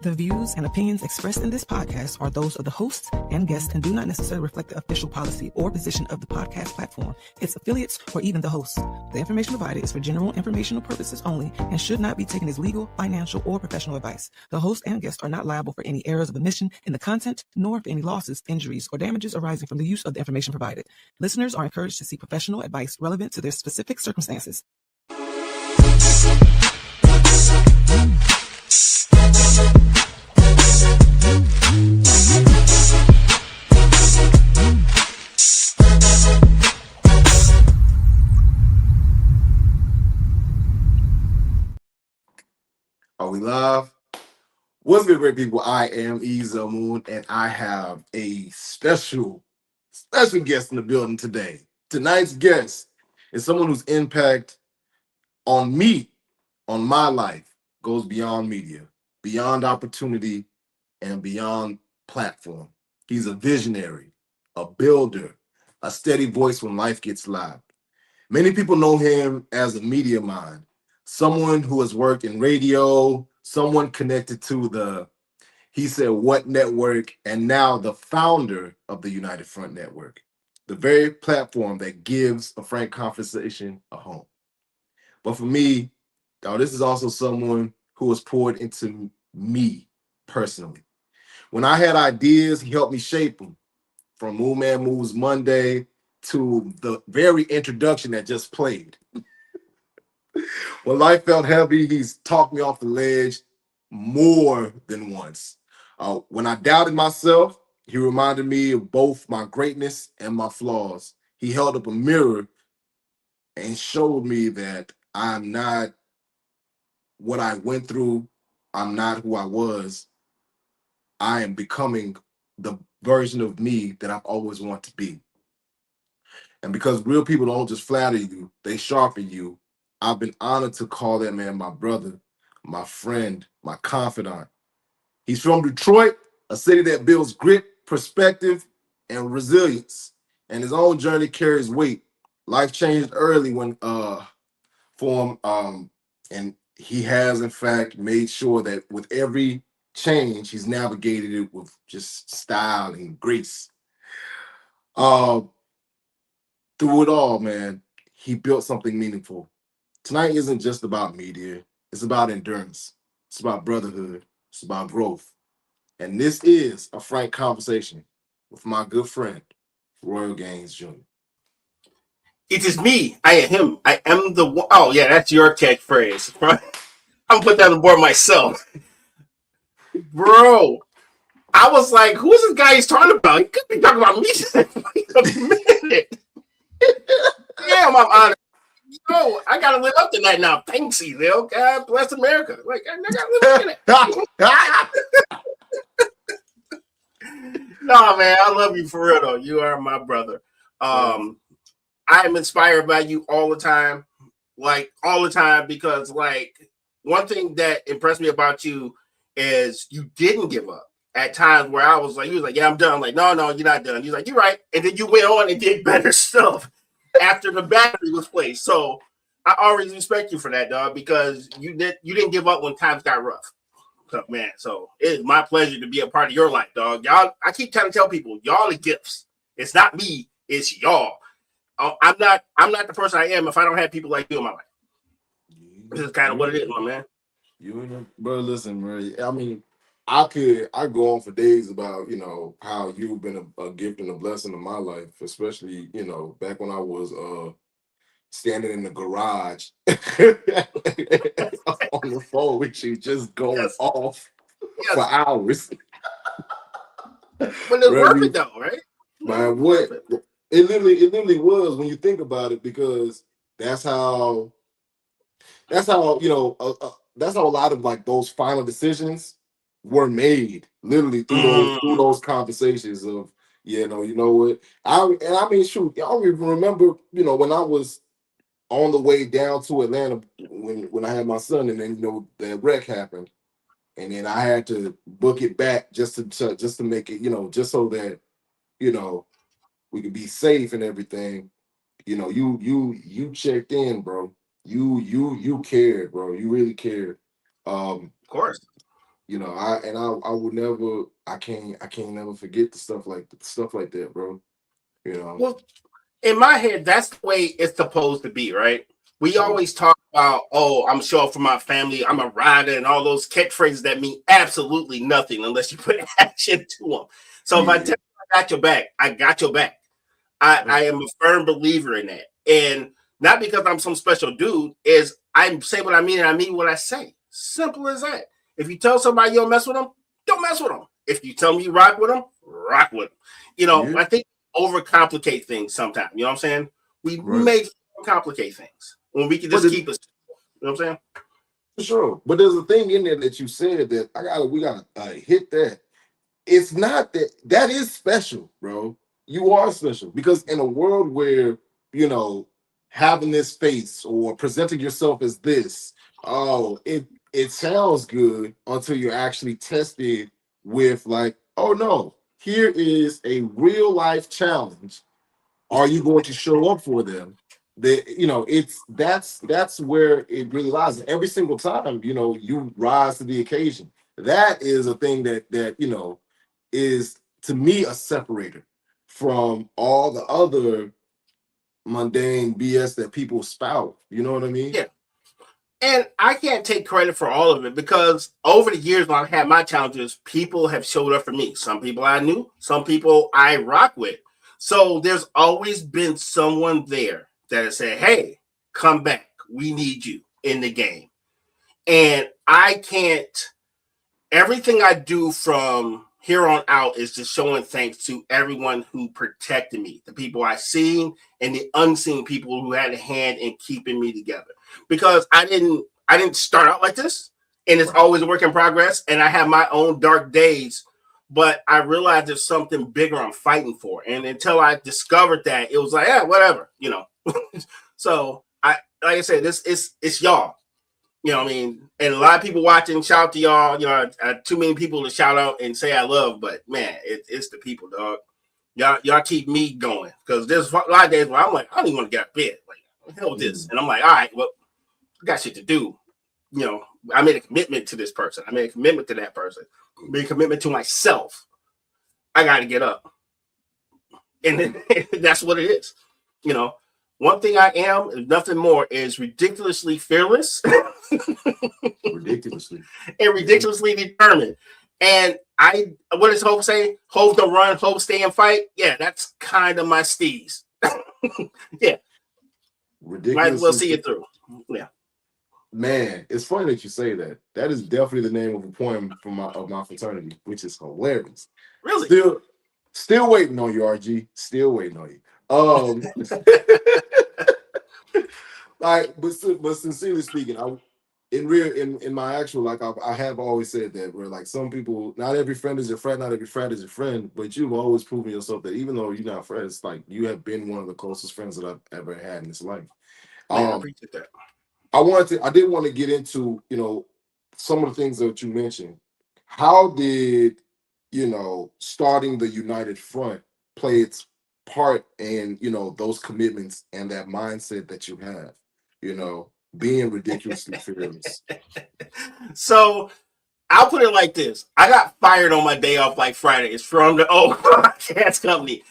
The views and opinions expressed in this podcast are those of the hosts and guests and do not necessarily reflect the official policy or position of the podcast platform, its affiliates, or even the hosts. The information provided is for general informational purposes only and should not be taken as legal, financial, or professional advice. The host and guests are not liable for any errors of omission in the content, nor for any losses, injuries, or damages arising from the use of the information provided. Listeners are encouraged to seek professional advice relevant to their specific circumstances. Are we live? What's good, great people? I am Ezel, and I have a special guest in the building today. Tonight's guest is someone whose impact on me, on my life, goes beyond media, beyond opportunity, and beyond platform. He's a visionary, a builder, a steady voice when life gets loud. Many people know him as a media mind, someone who has worked in radio, someone connected to the He Said What Network, and now the founder of the United Front Network, the very platform that gives a frank conversation a home. But for me, this is also someone who has poured into me personally. When I had ideas, he helped me shape them, from Moon Man Moves Monday to the very introduction that just played. When life felt heavy, he's talked me off the ledge more than once. When I doubted myself, he reminded me of both my greatness and my flaws. He held up a mirror and showed me that I'm not what I went through. I'm not who I was. I am becoming the version of me that I've always wanted to be. And because real people don't just flatter you, they sharpen you. I've been honored to call that man my brother, my friend, my confidant. He's from Detroit, a city that builds grit, perspective, and resilience. And his own journey carries weight. Life changed early when for him, and he has in fact made sure that with every change, he's navigated it with just style and grace. Uh, Through it all, man, he built something meaningful. Tonight isn't just about media. It's about endurance. It's about brotherhood. It's about growth. And this is a frank conversation with my good friend, Royal Gaines Jr. It is me. I am him. I am the one. Oh, yeah, that's your catchphrase. I'm going to put that on board myself. Bro, I was like, who is this guy he's talking about? He could be talking about me. Wait a minute. Damn, I'm honest. Yo, I got to live up to that now. Thanks, Ezel. God bless America. Like, I got to live up to that. No, man, I love you for real, though. You are my brother. I am inspired by you all the time. Like, all the time, because, like, one thing that impressed me about you is you didn't give up. At times where I was like, he was like, yeah, I'm done. I'm like, no, you're not done. He's like, you're right. And then you went on and did better stuff after the battery was placed. So I always respect you for that, dog, because you didn't give up when times got rough. So, man, so it is my pleasure to be a part of your life, dog. Y'all, I keep trying to tell people, y'all are gifts. It's not me, it's y'all. I'm not the person I am if I don't have people like you in my life. This is kind of what it is, my man. Bro, listen, bro. I mean, I go on for days about, how you've been a gift and a blessing in my life, especially, back when I was standing in the garage on the phone with you, just going off for hours. But it's worth it though, right? Man, what it literally was when you think about it, because that's how that's how a lot of like those final decisions were made, literally through those conversations of, you know what, I mean, shoot, y'all even remember, when I was on the way down to Atlanta when I had my son, and then the wreck happened, and then I had to book it back just to make it, just so that we could be safe and everything. You checked in, bro. You cared, bro. You really cared. Of course. You know, I would never, I can't never forget the stuff like that, bro. You know, Well, in my head, that's the way it's supposed to be, right? We right, always talk about, oh, I'm sure for my family, I'm a rider, and all those catchphrases that mean absolutely nothing unless you put action to them. So if I yeah, tell you I got your back, I got your back. I am a firm believer in that. And not because I'm some special dude, is I say what I mean and I mean what I say. Simple as that. If you tell somebody you don't mess with them, don't mess with them. If you tell me you rock with them, rock with them. yeah, I think overcomplicate things sometimes. You know what I'm saying? We right. make complicate things when we can But just keep it. You know what I'm saying? for sure, but there's a thing in there that you said that we gotta hit that. It's not that that is special, bro. You are special because in a world where you know having this face or presenting yourself as this, oh, it sounds good until you're actually tested with like, oh no, here is a real life challenge. Are you going to show up for them? It's that's where it really lies. Every single time, you rise to the occasion. That is a thing that is to me a separator from all the other mundane BS that people spout. You know what I mean? Yeah. And I can't take credit for all of it because over the years when I've had my challenges, people have showed up for me. Some people I knew, some people I rock with. So there's always been someone there that has said, hey, come back. We need you in the game. And I can't, everything I do from here on out is just showing thanks to everyone who protected me, the people I seen and the unseen people who had a hand in keeping me together. Because I didn't start out like this, and it's Right. always a work in progress. And I have my own dark days, but I realized there's something bigger I'm fighting for. And until I discovered that, it was like, yeah, whatever. So like I said, this it's y'all. You know what I mean? And a lot of people watching, shout out to y'all. Too many people to shout out and say I love, but man, it's the people, dog. Y'all keep me going because there's a lot of days where I'm like, I don't even want to get out of bed. Like, what the hell with this? Mm. And I'm like, all right, well, I got shit to do. I made a commitment to this person. I made a commitment to that person. I made a commitment to myself. I got to get up. And then, that's what it is. You know, one thing I am, if nothing more, is ridiculously fearless Ridiculously. and ridiculously determined. And what does Hope say? Hope don't run, Hope stay and fight. Yeah, that's kind of my steez. Yeah, might as well Ridiculously. see it through. Yeah, Man, it's funny that you say that. That is definitely the name of a poem from my fraternity, which is hilarious. really. Still waiting on you, RG. Still waiting on you. But sincerely speaking, in my actual like I have always said that where like some people, not every friend is your friend, not every friend is your friend, but you've always proven yourself that even though you're not friends, like you have been one of the closest friends that I've ever had in this life. Man, I Um, appreciate that. I did want to get into, some of the things that you mentioned. How did, starting the United Front play its part in, those commitments and that mindset that you have, being ridiculously fearless. So I'll put it like this: I got fired on my day off, like Friday. It's from the old podcast company.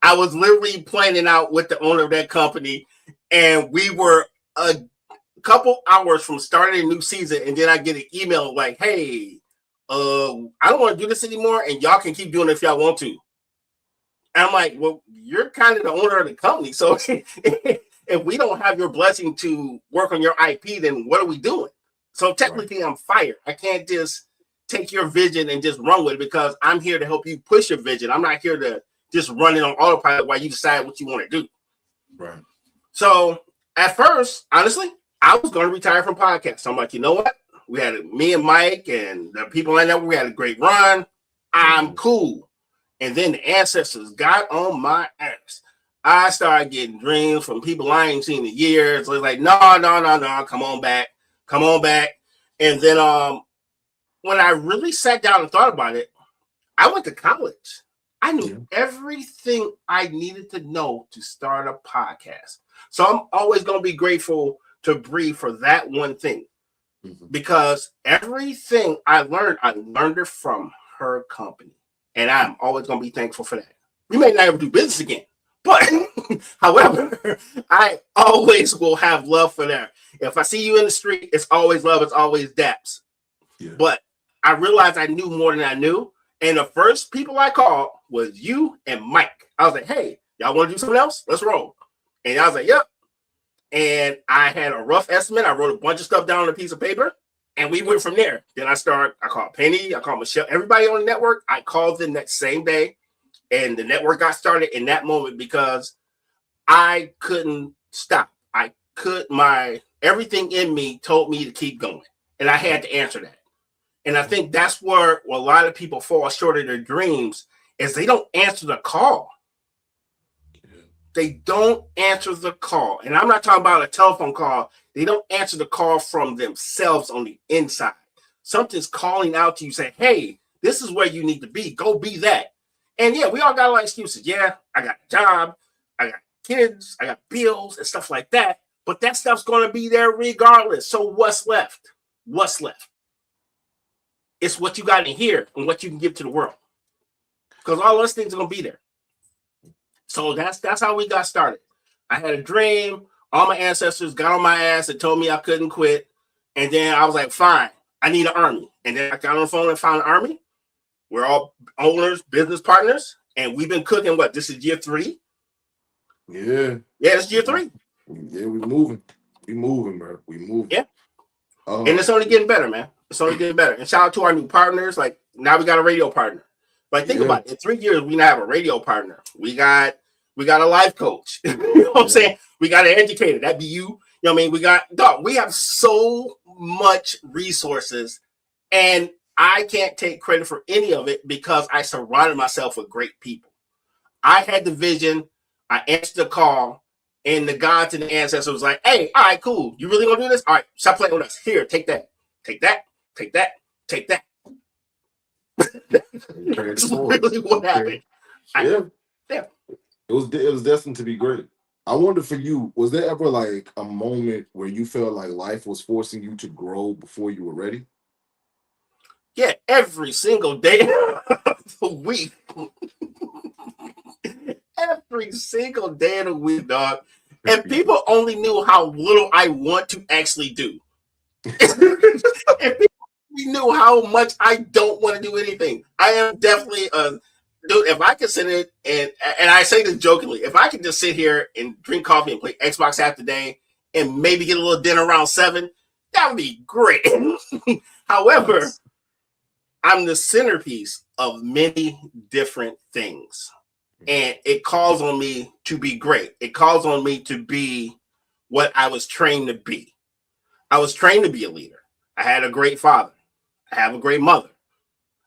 I was literally planning out with the owner of that company, and we were a couple hours from starting a new season, and then I get an email like, "Hey, I don't want to do this anymore, and y'all can keep doing it if y'all want to." And I'm like, "Well, you're kind of the owner of the company, so if we don't have your blessing to work on your IP, then what are we doing?" So Right. technically, I'm fired. I can't just take your vision and just run with it because I'm here to help you push your vision. I'm not here to just run it on autopilot while you decide what you want to do. Right. So at first, honestly, I was going to retire from podcasts. So I'm like, you know what? We had me and Mike and the people in that. We had a great run. I'm Mhm. cool. And then the ancestors got on my ass. I started getting dreams from people I ain't seen in years. So it's like, no, no, no, no, come on back. Come on back. And then when I really sat down and thought about it, I went to college. I knew Yeah. everything I needed to know to start a podcast. So I'm always going to be grateful to Bree for that one thing. because everything I learned it from her company. And I'm always going to be thankful for that. We may not ever do business again, but however, I always will have love for that. If I see you in the street, it's always love, it's always daps. Yeah. But I realized I knew more than I knew. And the first people I called was you and Mike. I was like, hey, y'all want to do something else? Let's roll. And I was like, yep. And I had a rough estimate. I wrote a bunch of stuff down on a piece of paper, and we went from there. Then I called Penny, I called Michelle, everybody on the network. I called them that same day, and the network got started in that moment because I couldn't stop. Everything in me told me to keep going, and I had to answer that. And I think that's where a lot of people fall short of their dreams is they don't answer the call. They don't answer the call. And I'm not talking about a telephone call. They don't answer the call from themselves on the inside. Something's calling out to you saying, hey, this is where you need to be. Go be that. And yeah, we all got a lot of excuses. Yeah, I got a job. I got kids. I got bills and stuff like that. But that stuff's going to be there regardless. So what's left? What's left? It's what you got in here and what you can give to the world. Because all those things are going to be there. So that's how we got started. I had a dream. All my ancestors got on my ass and told me I couldn't quit. And then I was like, fine, I need an army. And then I got on the phone and found an army. We're all owners, business partners. And we've been cooking, this is year 3? Yeah. Yeah, it's year 3. Yeah, we moving. We moving, bro. We moving. Yeah. And it's only getting better, man. It's only getting better. And shout out to our new partners. Like, now we got a radio partner. Like, think about it. In 3 years, we now have a radio partner. We got a life coach. You know what I'm saying? We got an educator. That'd be you. You know what I mean? We have so much resources, and I can't take credit for any of it because I surrounded myself with great people. I had the vision. I answered the call, and the gods and the ancestors was like, hey, all right, cool. You really gonna do this? All right, stop playing with us. Here, take that. Take that. Take that. Take that. That's really what happened. Yeah. It was destined to be great. I wonder for you, was there ever like a moment where you felt like life was forcing you to grow before you were ready? Yeah, every single day of the week. Every single day of the week, dog. And people only knew how little I want to actually do. And people knew how much I don't want to do anything. I am definitely dude, if I could sit in and I say this jokingly, if I could just sit here and drink coffee and play Xbox half the day and maybe get a little dinner around 7, that would be great. However, I'm the centerpiece of many different things. And it calls on me to be great. It calls on me to be what I was trained to be. I was trained to be a leader. I had a great father. I have a great mother.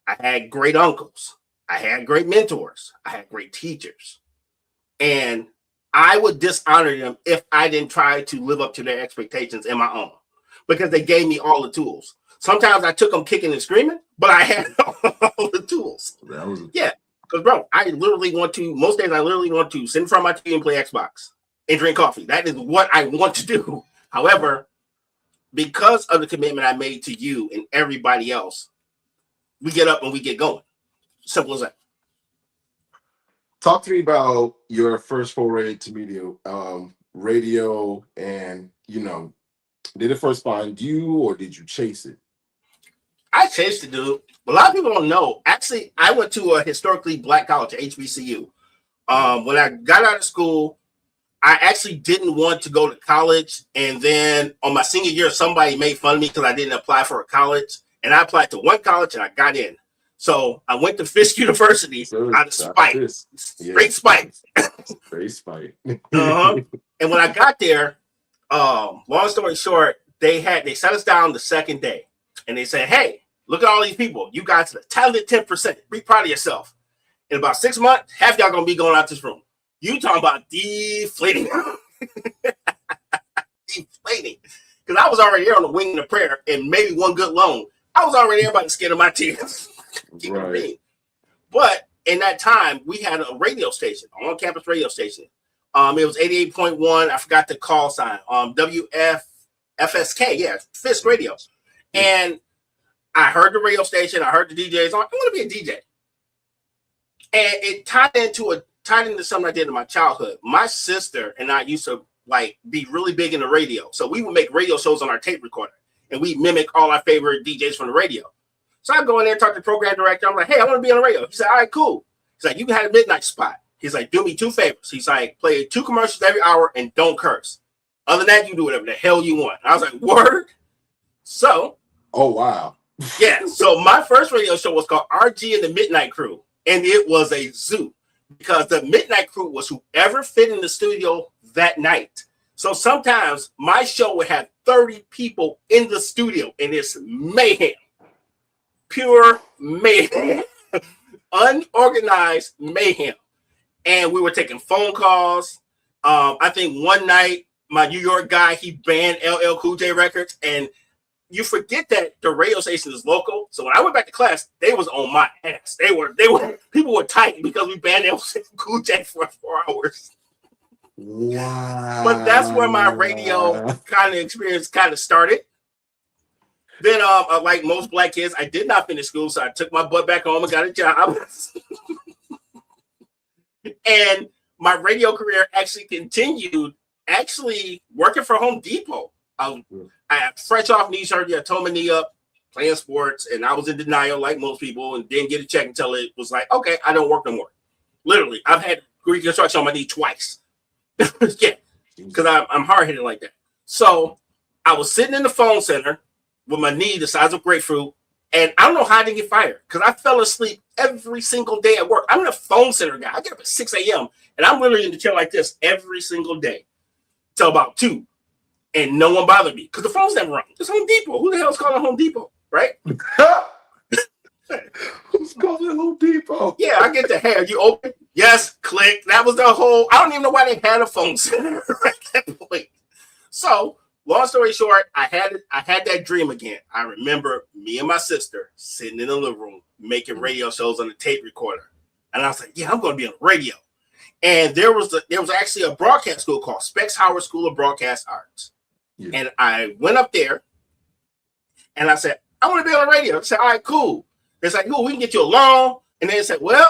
I had great uncles. I had great mentors. I had great teachers. And I would dishonor them if I didn't try to live up to their expectations in my own, because they gave me all the tools. Sometimes I took them kicking and screaming, but I had all the tools. Yeah, because, bro, most days I literally want to sit in front of my TV and play Xbox and drink coffee. That is what I want to do. However, because of the commitment I made to you and everybody else, we get up and we get going. Simple as that. Talk to me about your first foray to media, radio, and, did it first find you or did you chase it? I chased it, dude. A lot of people don't know. Actually, I went to a historically black college, HBCU. When I got out of school, I actually didn't want to go to college. And then on my senior year, somebody made fun of me because I didn't apply for a college. And I applied to one college and I got in. So I went to Fisk University out of spite. Straight spite. Straight spite. And when I got there, long story short, they sat us down the second day and they said, hey, look at all these people. You guys are the talented 10%. Be proud of yourself. In about 6 months, half y'all gonna be going out this room. You talking about deflating. Deflating. Because I was already there on the wing of the prayer and maybe one good loan. I was already there by the skin of my teeth. Right. But in that time, we had a radio station, on campus radio station. It was 88.1. I forgot the call sign. WFSK, yeah, Fisk Radio. And I heard the radio station. I heard the DJs. I'm like, I want to be a DJ. And it tied into something I did in my childhood. My sister and I used to like be really big in the radio. So we would make radio shows on our tape recorder. And we mimic all our favorite DJs from the radio. So I go in there and talk to the program director. I'm like, hey, I want to be on the radio. He said, all right, cool. He's like, you can have a midnight spot. He's like, do me 2 favors. He's like, play 2 commercials every hour and don't curse. Other than that, you do whatever the hell you want. I was like, word? So. Oh, wow. Yeah. So my first radio show was called RG and the Midnight Crew. And it was a zoo because the Midnight Crew was whoever fit in the studio that night. So sometimes my show would have 30 people in the studio and it's mayhem. Pure mayhem. Unorganized mayhem. And we were taking phone calls. I think one night, my New York guy, he banned LL Cool J records. And you forget that the radio station is local. So when I went back to class, they was on my ass. They were people were tight because we banned LL Cool J for 4 hours. Wow. But that's where my radio kind of experience kind of started. Then, like most black kids, I did not finish school, so I took my butt back home and got a job. And my radio career actually continued, working for Home Depot. I fresh off knee surgery, I tore my knee up playing sports, and I was in denial like most people, and didn't get a check until it was like, okay, I don't work no more. Literally, I've had reconstruction on my knee twice. Yeah, because I'm hard-headed like that. So I was sitting in the phone center with my knee the size of grapefruit, and I don't know how I didn't get fired because I fell asleep every single day at work. I'm a phone center guy. I get up at 6 a.m. and I'm literally in the chair like this every single day till about 2, and no one bothered me because the phone's never rung. It's Home Depot. Who the hell is calling Home Depot, right? Who's calling Home Depot? Yeah, I get the hair. You open? Yes, click. That was the whole. I don't even know why they had a phone center at that point. So, long story short, I had that dream again. I remember me and my sister sitting in the living room making radio shows on the tape recorder, and I was like, "Yeah, I'm going to be on the radio." And there was actually a broadcast school called Specs Howard School of Broadcast Arts, and I went up there, and I said, "I want to be on the radio." I said, "All right, cool." It's like, "Cool, we can get you a loan," and they said, "Well,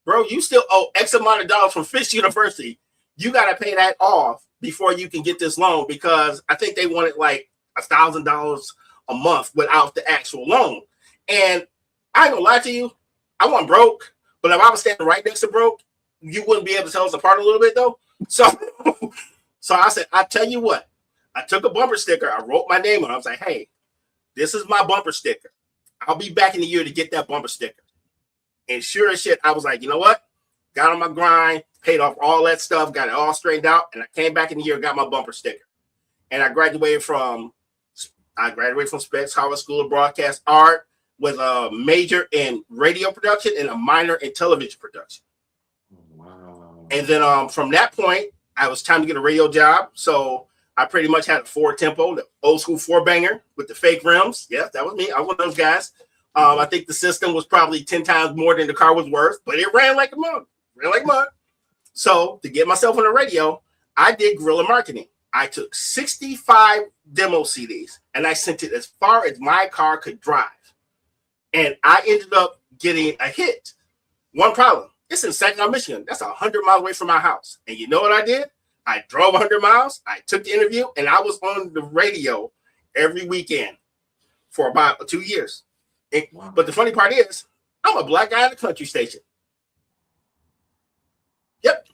bro, you still owe X amount of dollars from Fisk University. You got to pay that off before you can get this loan," because I think they wanted like $1,000 a month without the actual loan. And I ain't gonna lie to you, I wasn't broke, but if I was standing right next to broke, you wouldn't be able to tell us apart a little bit though. So I said, I tell you what, I took a bumper sticker, I wrote my name on it. I was like, hey, this is my bumper sticker. I'll be back in a year to get that bumper sticker. And sure as shit, I was like, you know what? Got on my grind, paid off all that stuff, got it all straightened out, and I came back in the year and got my bumper sticker. And I graduated from Specs Howard School of Broadcast Art with a major in radio production and a minor in television production. Wow. And then from that point, I was time to get a radio job. So I pretty much had a 4-tempo, the old school 4-banger with the fake rims. Yeah, that was me. I was one of those guys. I think the system was probably 10 times more than the car was worth, but it ran like a mug. So to get myself on the radio, I did guerrilla marketing. I took 65 demo CDs and I sent it as far as my car could drive. And I ended up getting a hit. One problem. It's in Saginaw, Michigan. That's 100 miles away from my house. And you know what I did? I drove 100 miles. I took the interview and I was on the radio every weekend for about 2 years. Wow. But the funny part is, I'm a black guy at a country station. Yep.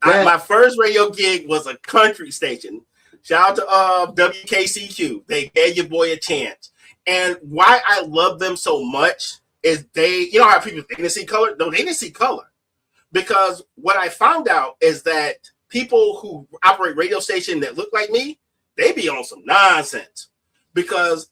My first radio gig was a country station. Shout out to WKCQ. They gave your boy a chance. And why I love them so much is they know how people think they didn't see color? No, they didn't see color. Because what I found out is that people who operate radio station that look like me, they be on some nonsense. Because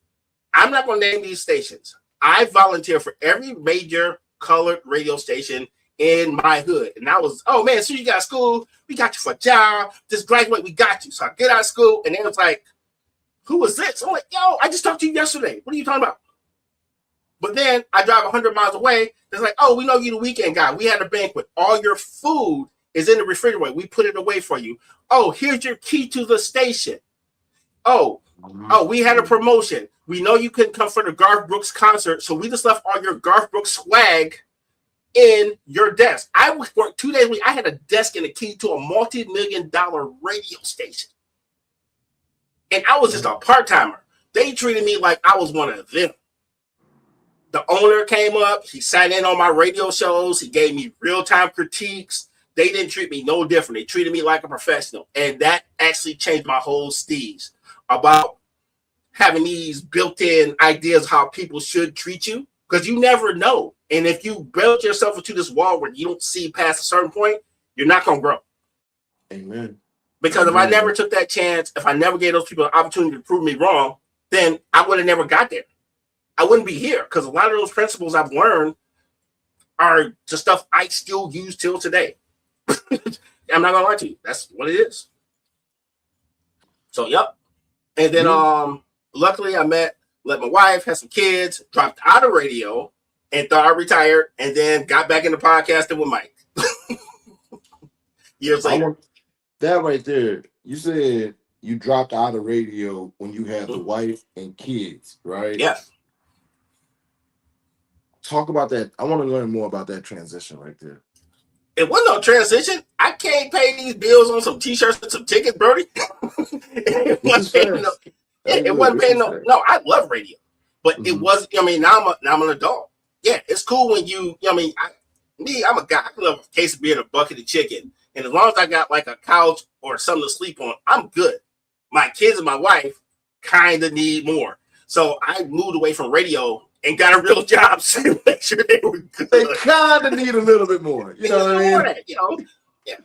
I'm not going to name these stations. I volunteer for every major colored radio station in my hood. And I was, oh man, so you got school, we got you for a job, just graduate, we got you. So I get out of school, and they was like, who was this? I'm like, yo, I just talked to you yesterday. What are you talking about? But then I drive 100 miles away. It's like, oh, we know you the weekend guy. We had a banquet. All your food is in the refrigerator. We put it away for you. Oh, here's your key to the station. Oh, Oh, we had a promotion. We know you couldn't come for the Garth Brooks concert, so we just left all your Garth Brooks swag in your desk. I worked 2 days a week. I had a desk and a key to a multi-million-dollar radio station. And I was just a part-timer. They treated me like I was one of them. The owner came up. He sat in on my radio shows. He gave me real-time critiques. They didn't treat me no different. They treated me like a professional. And that actually changed my whole steez about having these built-in ideas how people should treat you, because you never know. And if you build yourself into this wall where you don't see past a certain point, you're not going to grow. Amen. Because if I never took that chance, if I never gave those people an opportunity to prove me wrong, then I would have never got there. I wouldn't be here, because a lot of those principles I've learned are the stuff I still use till today. I'm not going to lie to you. That's what it is. So, yep. And then luckily I met my wife, had some kids, dropped out of radio, and thought I retired, and then got back into podcasting with Mike. Years later. That right there, you said you dropped out of radio when you had the wife and kids, right? Yeah. Talk about that. I want to learn more about that transition right there. It wasn't no transition. I can't pay these bills on some t-shirts and some tickets, Brody. It wasn't paying no. No, I love radio, but it was. I mean, now I'm an adult. Yeah, it's cool when you. I mean, I'm a guy. I love a case of being a bucket of chicken, and as long as I got like a couch or something to sleep on, I'm good. My kids and my wife kind of need more, so I moved away from radio and got a real job to make sure they were good. They kind of need a little bit more. You know what I mean? You know, yeah.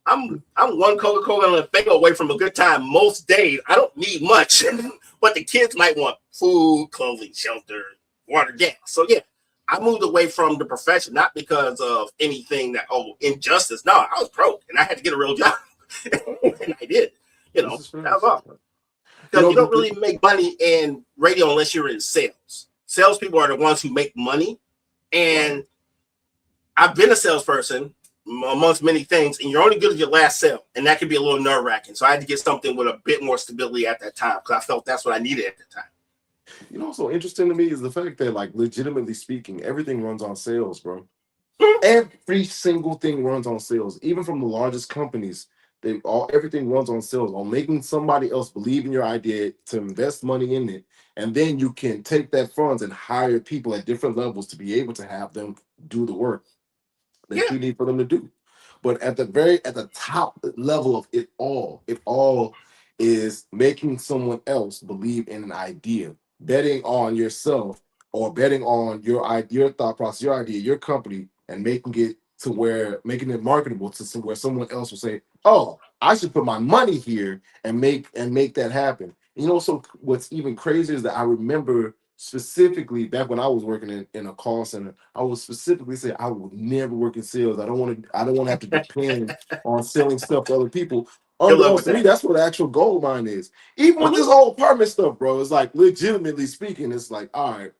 I'm one Coca-Cola and a Faygo away from a good time most days. I don't need much, but the kids might want food, clothing, shelter, water, gas. So yeah, I moved away from the profession, not because of anything injustice. No, I was broke and I had to get a real job, and I did. You know, that was all. Because you don't really make money in radio unless you're in sales. Salespeople are the ones who make money, and I've been a salesperson amongst many things, and you're only good at your last sale, and that can be a little nerve-wracking. So I had to get something with a bit more stability at that time, because I felt that's what I needed at the time. You know what's so interesting to me is the fact that, like, legitimately speaking, everything runs on sales, bro. Every single thing runs on sales, even from the largest companies. Everything runs on sales, on making somebody else believe in your idea, to invest money in it, and then you can take that funds and hire people at different levels to be able to have them do the work that you need for them to do. But at the top level of it all is making someone else believe in an idea, betting on yourself or betting on your thought process, your idea, your company, and making it marketable to where someone else will say, "Oh, I should put my money here and make that happen." You know, so what's even crazier is that I remember specifically back when I was working in a call center, I was specifically saying I would never work in sales. I don't want to have to depend on selling stuff to other people. Unbeknownst to me, that's what the actual goal of mine is. Even with this whole apartment stuff, bro, it's like, legitimately speaking, it's like, all right,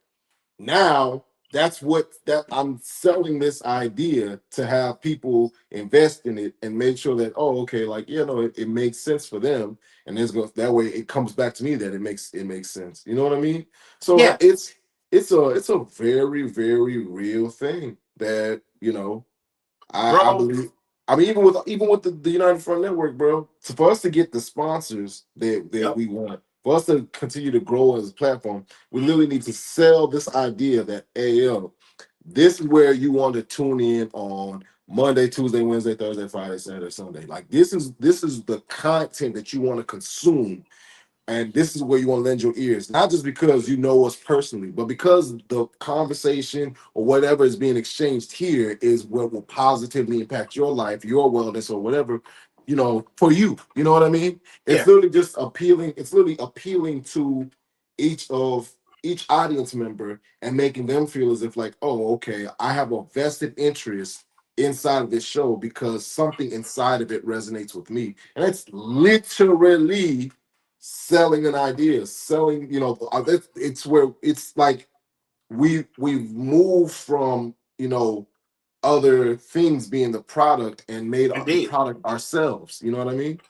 now that I'm selling this idea to have people invest in it and make sure that, okay, like, it makes sense for them, and that way it comes back to me that it makes sense. You know what I mean? So it's a very, very real thing that I believe. I mean, even with the United Front Network, bro, so for us to get the sponsors that we want, for us to continue to grow as a platform, we literally need to sell this idea that, this is where you want to tune in on Monday, Tuesday, Wednesday, Thursday, Friday, Saturday, Sunday. Like, this is the content that you want to consume. And this is where you want to lend your ears, not just because you know us personally, but because the conversation or whatever is being exchanged here is what will positively impact your life, your wellness, or whatever, for you. You know what I mean? It's literally just appealing. It's literally appealing to each audience member and making them feel as if, like, oh, okay, I have a vested interest inside of this show because something inside of it resonates with me. And it's literally selling an idea, it's where it's like we've moved from other things being the product and made the product ourselves. You know what I mean?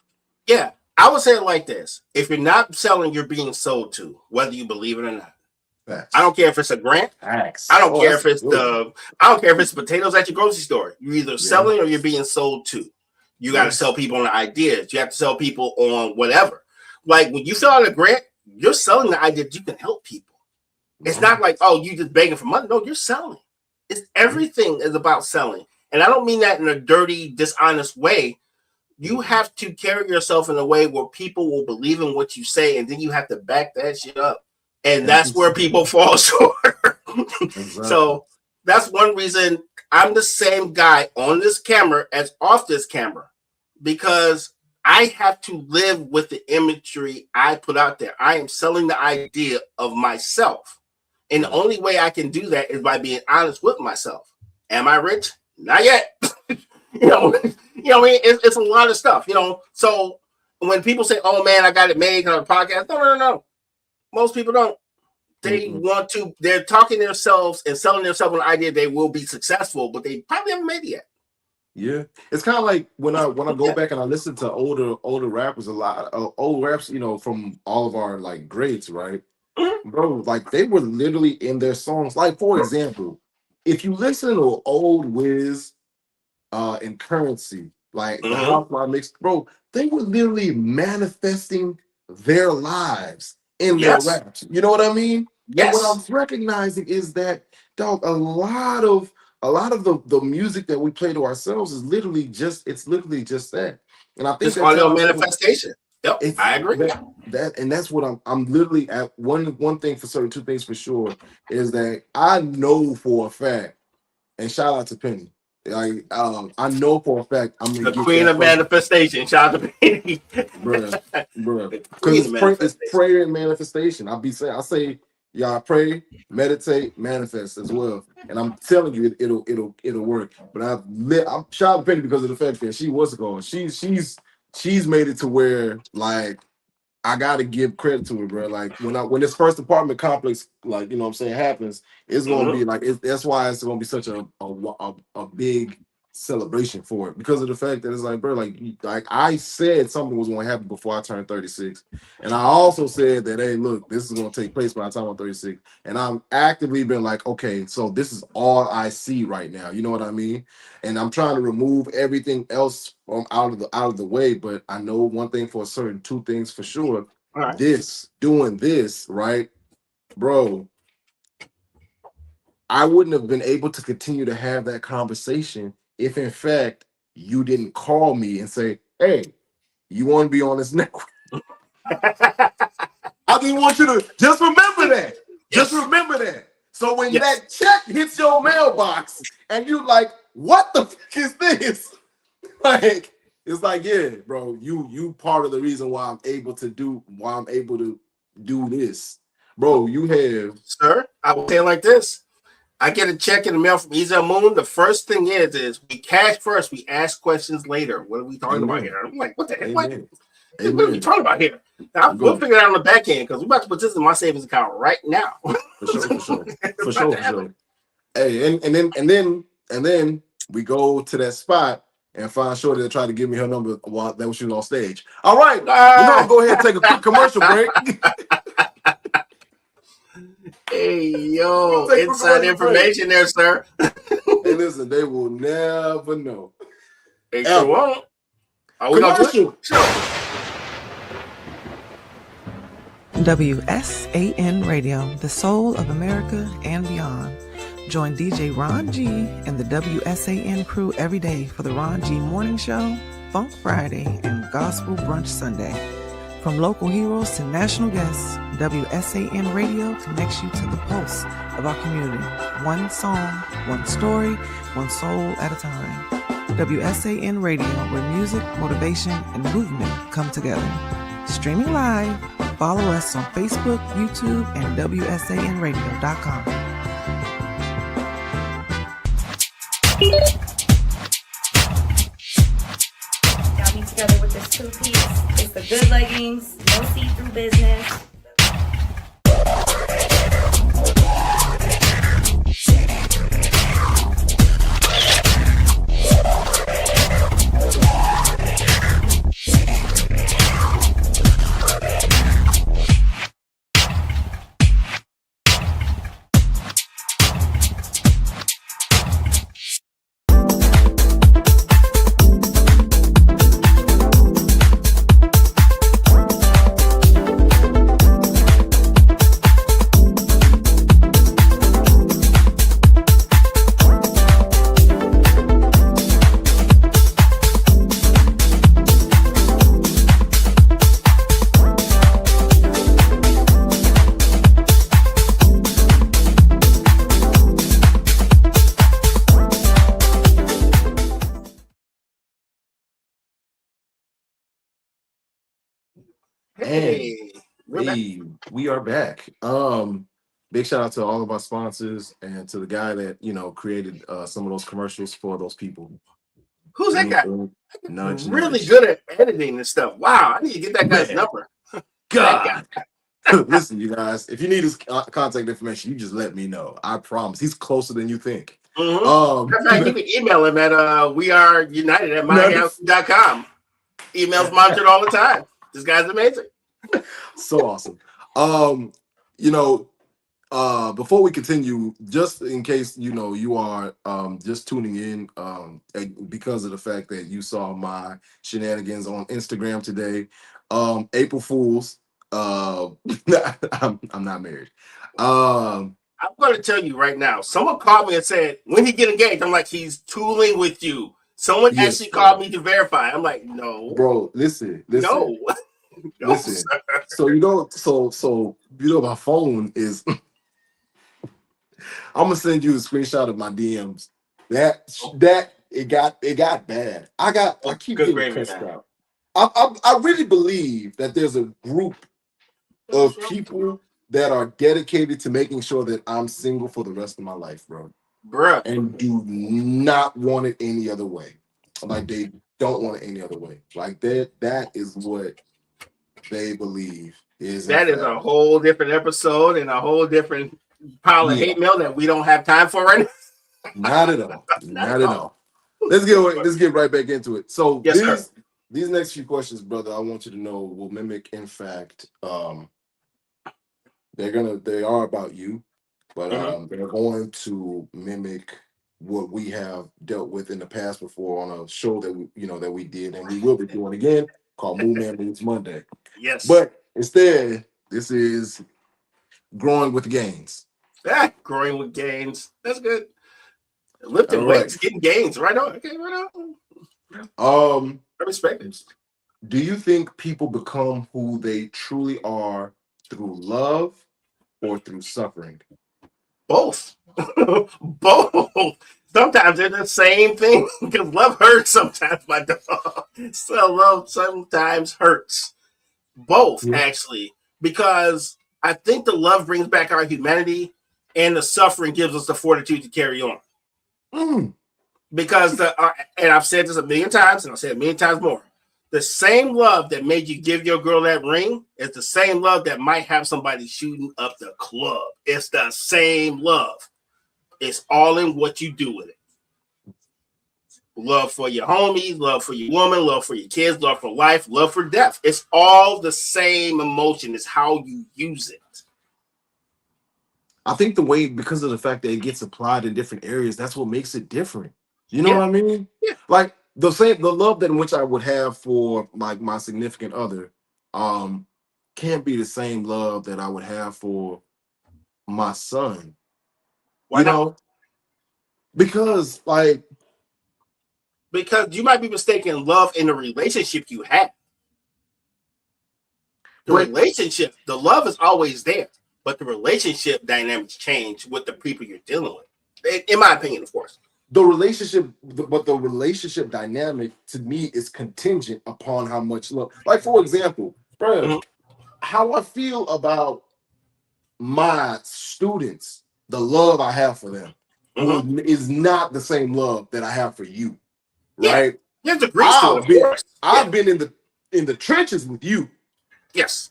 Yeah, I would say it like this: if you're not selling, you're being sold to, whether you believe it or not. Facts. I don't care if it's a grant. Facts. I don't care if it's I don't care if it's potatoes at your grocery store. You're either selling or you're being sold to. You got to sell people on the ideas. You have to sell people on whatever. Like when you fill out a grant, you're selling the idea that you can help people. It's not like, oh, you just begging for money. No, you're selling. It's everything is about selling. And I don't mean that in a dirty, dishonest way. You have to carry yourself in a way where people will believe in what you say, and then you have to back that shit up. And that's where people fall short. Exactly. So that's one reason I'm the same guy on this camera as off this camera, because I have to live with the imagery I put out there. I am selling the idea of myself. And the only way I can do that is by being honest with myself. Am I rich? Not yet. you know what I mean? It's a lot of stuff, you know. So when people say, oh man, I got it made on a podcast, no. Most people don't. They want to, they're talking themselves and selling themselves an idea they will be successful, but they probably haven't made it yet. Yeah. It's kind of like when I go back and I listen to older rappers, a lot old raps, you know, from all of our like greats, right? Mm-hmm. Bro, like they were literally in their songs. Like, for example, if you listen to old Wiz and Currency, like the Housewife mix, bro, they were literally manifesting their lives in their raps. You know what I mean? Yes. And what I'm recognizing is that, dog, a lot of the music that we play to ourselves is literally just that. And I think it's audio manifestation. Yep, I agree. That's what I'm literally at. One thing for certain, two things for sure is that I know for a fact, and shout out to Penny. Like I know for a fact I'm gonna the queen of manifestation. Shout out to Penny, bro. Because it's prayer and manifestation. I say y'all pray, meditate, manifest as well. And I'm telling you, it'll work. But I'm shout out to Penny because of the fact that she was going. She's made it to where like I gotta give credit to her, bro. Like when this first apartment complex, like, you know what I'm saying, happens, it's gonna be like that's why it's gonna be such a big celebration for it, because of the fact that it's like, bro, like I said something was gonna happen before I turned 36, and I also said that, hey, look, this is gonna take place by the time I'm 36, and I'm actively been like, okay, so this is all I see right now, you know what I mean? And I'm trying to remove everything else from out of the way, but I know one thing for certain, two things for sure. Right. Doing this, right, bro, I wouldn't have been able to continue to have that conversation if, in fact, you didn't call me and say, hey, you want to be on this network? I just want you to just remember that. Just remember that. So when that check hits your mailbox and you like, what the fuck is this? Like, it's like, yeah, bro, you part of the reason why I'm able to do this. Bro, you have. Sir, I will say it like this. I get a check in the mail from Ezel Moon. The first thing is we cash first, we ask questions later. What are we talking about here? I'm like, what the heck? What are we talking about here? Now, we'll figure it out on the back end because we're about to put this in my savings account right now. For sure. Hey, and then we go to that spot and find Shorty to try to give me her number while that was shooting on stage. All right, we're gonna go ahead and take a quick commercial break. Hey, yo, inside information there, sir. Hey, listen, they will never know. They sure won't. Are we gonna do it? Sure. WSAN Radio, the soul of America and beyond. Join DJ Ron G and the WSAN crew every day for the Ron G Morning Show, Funk Friday, and Gospel Brunch Sunday. From local heroes to national guests, WSAN Radio connects you to the pulse of our community. One song, one story, one soul at a time. WSAN Radio, where music, motivation, and movement come together. Streaming live, follow us on Facebook, YouTube, and WSANradio.com. Got me together with this two-piece. It's the good leggings, no see-through business. And Hey, we're back. we are back. Big shout out to all of our sponsors and to the guy that created some of those commercials for those people. Who's that guy? Nudge, Really nudge. good at editing and stuff. Wow, I need to get that guy's Man. number. God. Listen, you guys, if you need his contact information, you just let me know. I promise. He's closer than you think. Mm-hmm. In fact, you can email him at weareunited@myhouse.com. Emails monitored all the time. This guy's amazing. So awesome. Before we continue, just in case you are just tuning in because of the fact that you saw my shenanigans on Instagram today, April Fools. I'm not married. I'm going to tell you right now. Someone called me and said, "When he get engaged?" I'm like, "He's tooling with you." Someone actually called me to verify. I'm like, "No, bro. Listen. no, no, Listen. sir." So my phone is. I'm gonna send you a screenshot of my DMs. That it got bad. I keep Good getting gravy, cussed man. out. I really believe that there's a group of people that are dedicated to making sure that I'm single for the rest of my life, bro. Bruh. And do not want it any other way. Like they don't want it any other way. Like that is what they believe is. That is a whole different episode and a whole different pile of hate mail that we don't have time for right now. Not at all. Not at all. Let's get right back into it. So yes, these next few questions, brother, I want you to know will mimic, in fact, they are about you, but they're going to mimic what we have dealt with in the past before on a show that we did, and we will be doing again called Move Man Moves Monday. Yes. But instead, this is growing with gains. Yeah, growing with gains. That's good. Lifting weights, getting gains. Right on. Okay, right on. I respect it. Do you think people become who they truly are through love or through suffering? Both. Both. Sometimes they're the same thing because love hurts sometimes, my dog. So love sometimes hurts. Both, actually, because I think the love brings back our humanity and the suffering gives us the fortitude to carry on. Because and I've said this a million times and I'll say it a million times more. The same love that made you give your girl that ring is the same love that might have somebody shooting up the club. It's the same love. It's all in what you do with it. Love for your homies, love for your woman, love for your kids, love for life, love for death. It's all the same emotion. It's how you use it. I think because of the fact that it gets applied in different areas, that's what makes it different. You know what I mean? Yeah. Like the love that in which I would have for my significant other, can't be the same love that I would have for my son. Why not? Because you might be mistaking love in the relationship you have. Relationship, the love is always there, but the relationship dynamics change with the people you're dealing with. In my opinion, of course. The relationship dynamic to me is contingent upon how much love. Like, for example, bro, how I feel about my students, the love I have for them is not the same love that I have for you. Right? Yeah. There's degrees to it, of course. I've been in the trenches with you. Yes.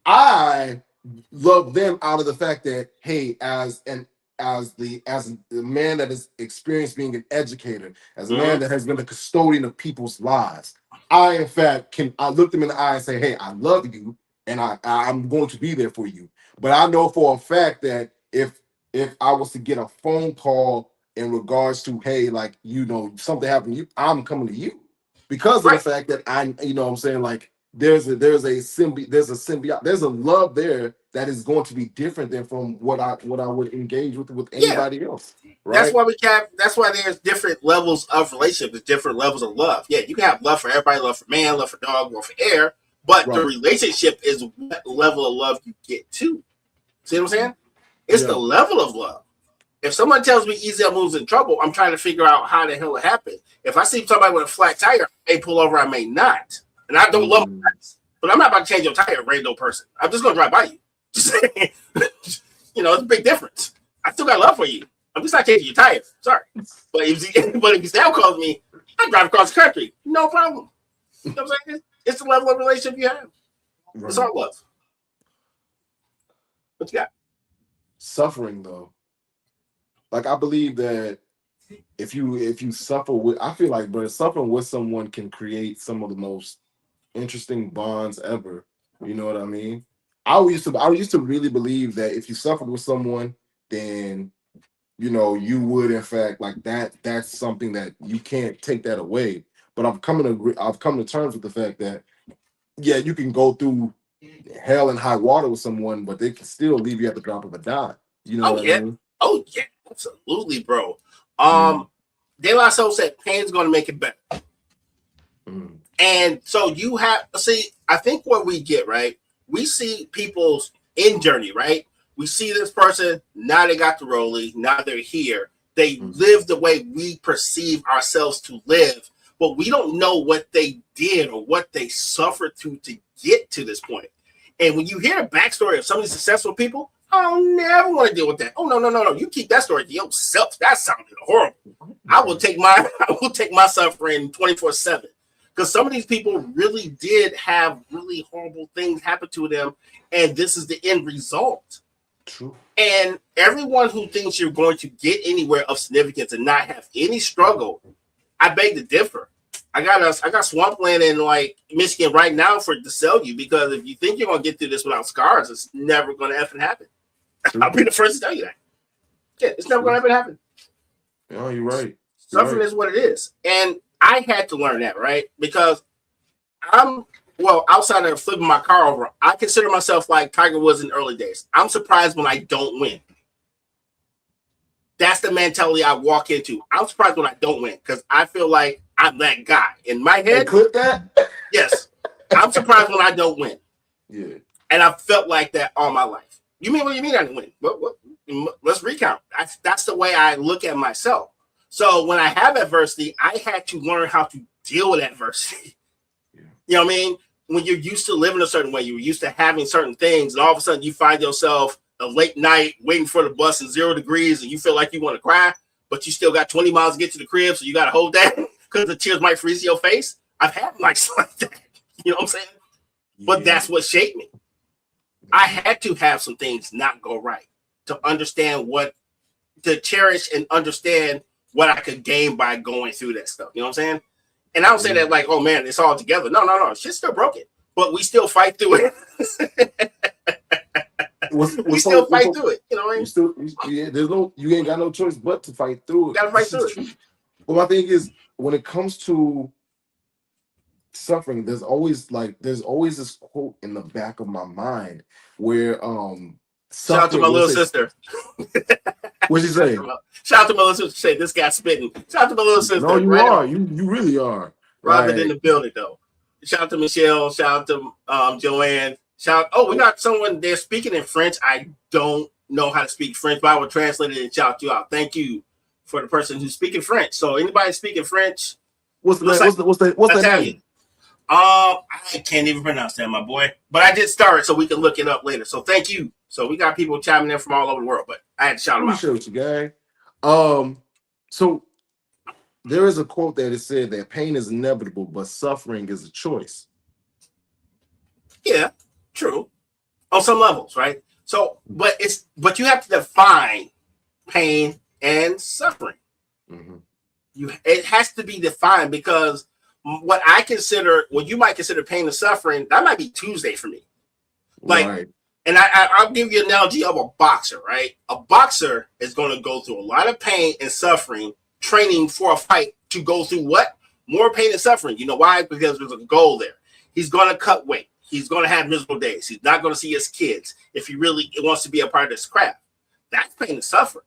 I love them out of the fact that, hey, as the man that has experienced being an educator, as a man that has been a custodian of people's lives, I in fact I look them in the eye and say, hey, I love you and I'm going to be there for you. But I know for a fact that if I was to get a phone call in regards to, hey, like, something happened to you, I'm coming to you because of the fact that I'm saying, like, there's a symbiote, there's a love there that is going to be different than from what I would engage with anybody else. Right? That's why there's different levels of relationship, there's different levels of love. Yeah, you can have love for everybody, love for man, love for dog, love for air, but the relationship is what level of love you get to. See what I'm saying? It's the level of love. If someone tells me Ezel moves in trouble, I'm trying to figure out how the hell it happened. If I see somebody with a flat tire, I may pull over, I may not. And I don't love them. But I'm not about to change your tire, random person. I'm just gonna drive by you. Just saying. It's a big difference. I still got love for you. I'm just not changing your tire. Sorry. But if you still calls me, I drive across the country. No problem. You know what I'm saying? It's the level of relationship you have. Right. It's all love. What you got? Suffering, though. Like, I believe that if you suffer with, I feel like, bro, suffering with someone can create some of the most interesting bonds ever. You know what I mean? I used to really believe that if you suffered with someone, then you would in fact like that. That's something that you can't take that away. But I've come to terms with the fact that you can go through hell and high water with someone, but they can still leave you at the drop of a dime. You know what I mean? Oh yeah, absolutely, bro. De La Soul said pain's gonna make it better. And so you have I think what we get, right? We see people's in journey, right? We see this person, now they got the rollie, now they're here. They live the way we perceive ourselves to live, but we don't know what they did or what they suffered to get to this point. And when you hear the backstory of some of these successful people, I'll never want to deal with that. Oh, no. You keep that story to yourself. That sounded horrible. I will take my suffering 24/7. Because some of these people really did have really horrible things happen to them, and this is the end result. True. And everyone who thinks you're going to get anywhere of significance and not have any struggle, I beg to differ. I got swampland in like Michigan right now to sell you, because if you think you're gonna get through this without scars, it's never gonna effing happen. True. I'll be the first to tell you that. Yeah, it's never gonna happen. No, you're right. Suffering is what it is, and I had to learn that, right? Because outside of flipping my car over, I consider myself like Tiger Woods in the early days. I'm surprised when I don't win. That's the mentality I walk into. I'm surprised when I don't win because I feel like I'm that guy. In my head, clip that? Yes. I'm surprised when I don't win. Yeah. And I've felt like that all my life. What do you mean I didn't win? What? Let's recount. That's the way I look at myself. So when I have adversity, I had to learn how to deal with adversity. Yeah. You know what I mean? When you're used to living a certain way, you're used to having certain things, and all of a sudden you find yourself a late night waiting for the bus in 0 degrees, and you feel like you want to cry, but you still got 20 miles to get to the crib, so you got to hold that because the tears might freeze your face. I've had nights like that. You know what I'm saying? Yeah. But that's what shaped me. I had to have some things not go right to understand to cherish and understand what I could gain by going through that stuff. You know what I'm saying? And I don't say that like, oh man, it's all together. No. Shit's still broken, but we still fight through it. We still fight through it. You know what I mean? You ain't got no choice but to fight through it. Gotta fight through it. Well, my thing is, when it comes to suffering, there's always this quote in the back of my mind where shout out to my little sister. What'd she say? Shout out to my little sister. Say this guy's spitting. Shout out to my little sister. No, you are. You really are. Robin in the building though. Shout out to Michelle. Shout out to Joanne. We got someone there speaking in French. I don't know how to speak French, but I will translate it and shout you out. Thank you for the person who's speaking French. So anybody speaking French? What's the name? I can't even pronounce that, my boy. But I did start it so we can look it up later. So thank you. So we got people chiming in from all over the world, but I had to shout them out. Show you, guy. So there is a quote that it said that pain is inevitable, but suffering is a choice. Yeah, true. On some levels, right? So, but you have to define pain and suffering. Mm-hmm. It has to be defined, because what you might consider pain and suffering, that might be Tuesday for me. Like, right. And I'll give you an analogy of a boxer, right? A boxer is going to go through a lot of pain and suffering, training for a fight to go through what? More pain and suffering. You know why? Because there's a goal there. He's going to cut weight. He's going to have miserable days. He's not going to see his kids if he really wants to be a part of this craft. That's pain and suffering.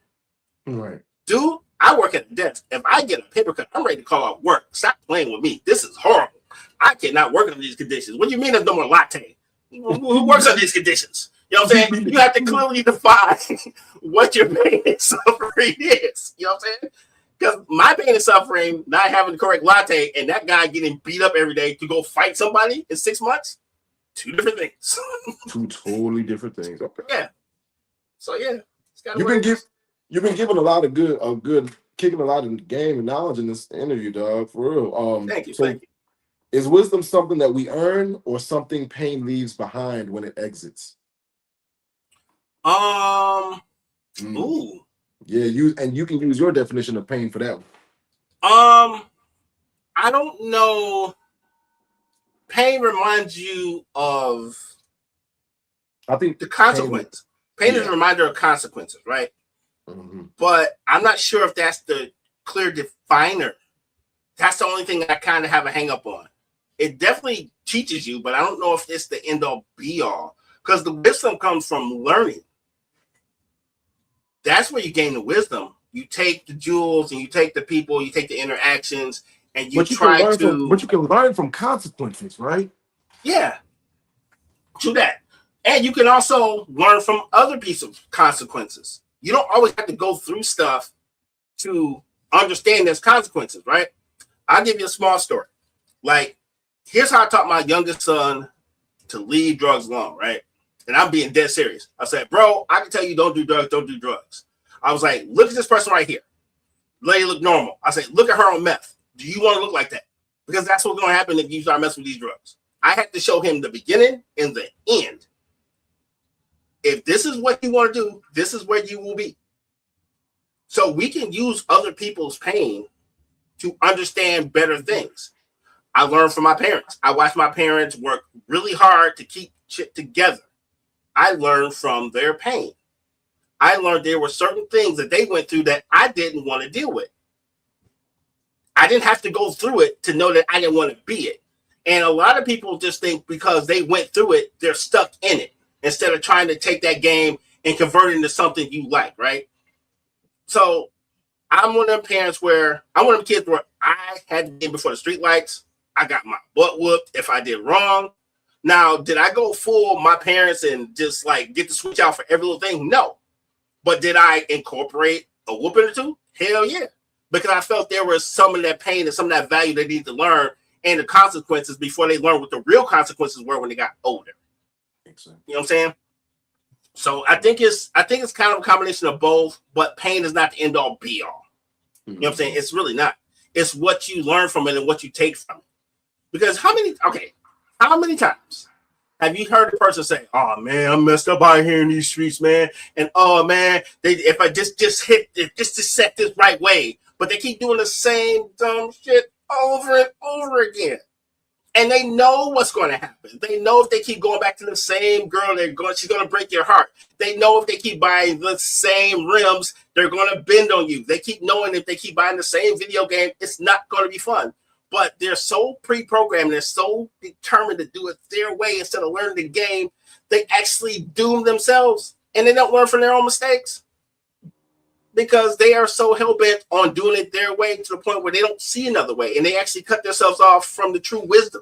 Right. Dude, I work at the desk. If I get a paper cut, I'm ready to call off work. Stop playing with me. This is horrible. I cannot work under these conditions. What do you mean there's no more latte? Who works under these conditions? You know what I'm saying? You have to clearly define what your pain and suffering is. You know what I'm saying? Because my pain and suffering, not having the correct latte, and that guy getting beat up every day to go fight somebody in 6 months, two different things. Two totally different things. Okay. Yeah. So yeah, it's gotta You've work. been given a lot of good kicking a lot of game and knowledge in this interview, dog. For real. Thank you. So Thank you. is wisdom something that we earn or something pain leaves behind when it exits? Ooh. Yeah, you can use your definition of pain for that one. I don't know. Pain reminds you of I think the consequence. Pain is yeah. a reminder of consequences, right? Mm-hmm. But I'm not sure if that's the clear definer. That's the only thing I kind of have a hang up on. It definitely teaches you, but I don't know if it's the end all be all. Because the wisdom comes from learning. That's where you gain the wisdom. You take the jewels and you take the people, you take the interactions, and you try to. But you can learn from consequences, right? Yeah. To that. And you can also learn from other pieces of consequences. You don't always have to go through stuff to understand there's consequences, right? I'll give you a small story. Like, here's how I taught my youngest son to leave drugs alone, right? And I'm being dead serious. I said, bro, I can tell you don't do drugs, don't do drugs. I was like, look at this person right here. Lady look normal. I said, look at her on meth. Do you want to look like that? Because that's what's going to happen if you start messing with these drugs. I had to show him the beginning and the end. If this is what you want to do, this is where you will be. So we can use other people's pain to understand better things. I learned from my parents. I watched my parents work really hard to keep shit together. I learned from their pain. I learned there were certain things that they went through that I didn't want to deal with. I didn't have to go through it to know that I didn't want to be it. And a lot of people just think because they went through it, they're stuck in it instead of trying to take that game and convert it into something you like, right? So I'm one of them parents where I'm one of them kids where I had to be before the streetlights. I got my butt whooped if I did wrong. Now, did I go full my parents and just like get the switch out for every little thing? No. But did I incorporate a whooping or two? Hell yeah. Because I felt there was some of that pain and some of that value they need to learn and the consequences before they learned what the real consequences were when they got older. Exactly. You know what I'm saying? So I think it's kind of a combination of both, but pain is not the end all be all. You know what I'm saying? It's really not. It's what you learn from it and what you take from it. Because how many times have you heard a person say, "Oh man, I'm messed up out here in these streets, man," and "Oh man, if I just hit it, just to set this right way," but they keep doing the same dumb shit over and over again, and they know what's going to happen. They know if they keep going back to the same girl, she's going to break your heart. They know if they keep buying the same rims, they're going to bend on you. They keep knowing if they keep buying the same video game, it's not going to be fun. But they're so pre-programmed, they're so determined to do it their way instead of learning the game, they actually doom themselves and they don't learn from their own mistakes because they are so hell-bent on doing it their way to the point where they don't see another way and they actually cut themselves off from the true wisdom.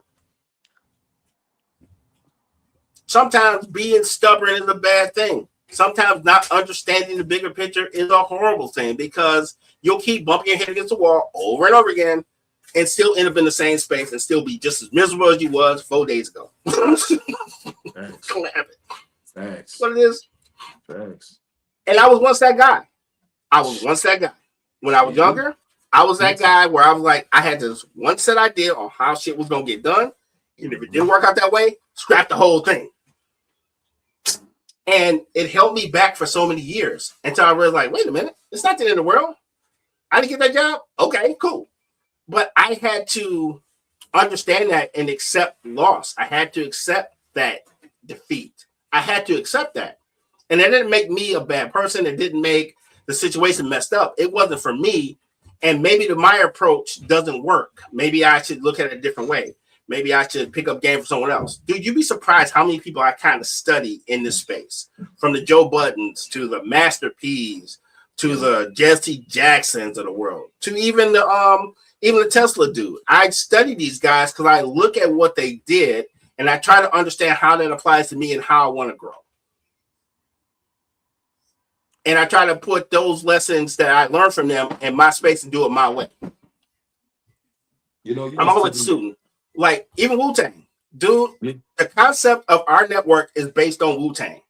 Sometimes being stubborn is a bad thing. Sometimes not understanding the bigger picture is a horrible thing because you'll keep bumping your head against the wall over and over again and still end up in the same space and still be just as miserable as you was 4 days ago. Don't happen. Thanks. What it is. Thanks. And I was once that guy. When I was younger, I was that guy where I was like, I had this one set idea on how shit was going to get done. And if it didn't work out that way, scrap the whole thing. And it held me back for so many years until I realized, like, wait a minute, it's not the end of the world. I didn't get that job. Okay, cool. But I had to understand that and accept loss. I had to accept that defeat. I had to accept that. And that didn't make me a bad person. It didn't make the situation messed up. It wasn't for me. And maybe my approach doesn't work. Maybe I should look at it a different way. Maybe I should pick up game for someone else. Dude, you'd be surprised how many people I kind of study in this space. From the Joe Buttons to the Master P's to the Jesse Jacksons of the world to even the Tesla dude. I study these guys because I look at what they did and I try to understand how that applies to me and how I want to grow. And I try to put those lessons that I learned from them in my space and do it my way. You know, I'm always a student. Like even Wu-Tang. Dude, Yeah. the concept of our network is based on Wu-Tang.